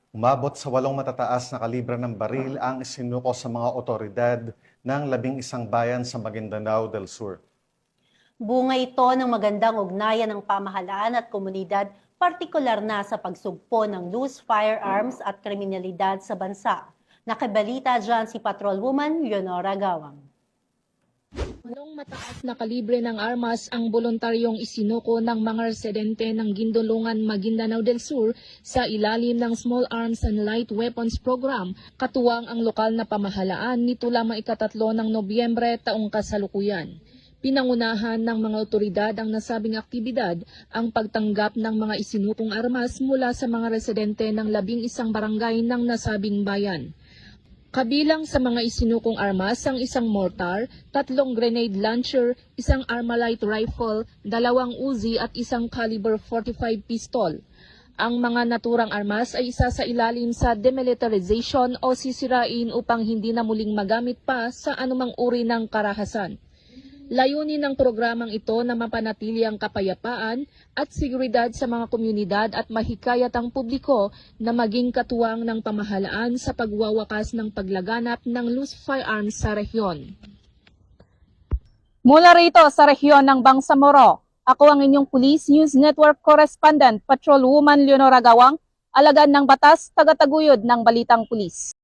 Umabot sa 8 matataas na kalibre ng baril ang isinuko sa mga otoridad ng 11 bayan sa Maguindanao del Sur. Bunga ito ng magandang ugnayan ng pamahalaan at komunidad, partikular na sa pagsugpo ng loose firearms at kriminalidad sa bansa. Nakabalita dyan si Patrolwoman Leonora Gawang. Anong mataas na kalibre ng armas ang voluntaryong isinuko ng mga residente ng Gindulungan, Maguindanao del Sur sa ilalim ng Small Arms and Light Weapons Program, katuwang ang lokal na pamahalaan nito lamang ika-3 ng Nobyembre taong kasalukuyan. Pinangunahan ng mga otoridad ang nasabing aktibidad ang pagtanggap ng mga isinukong armas mula sa mga residente ng 11 barangay ng nasabing bayan. Kabilang sa mga isinukong armas ang isang mortar, 3 grenade launcher, isang Armalite rifle, 2 Uzi at isang caliber 45 pistol. Ang mga naturang armas ay isa sa ilalim sa demilitarization o sisirain upang hindi na muling magamit pa sa anumang uri ng karahasan. Layunin ng programang ito na mapanatili ang kapayapaan at seguridad sa mga komunidad at mahikayat ang publiko na maging katuwang ng pamahalaan sa pagwawakas ng paglaganap ng loose firearms sa rehiyon. Mula rito sa rehiyon ng Bangsamoro, ako ang inyong Police News Network Correspondent, Patrolwoman Leonora Gawang, alagad ng batas, tagataguyod ng Balitang Pulis.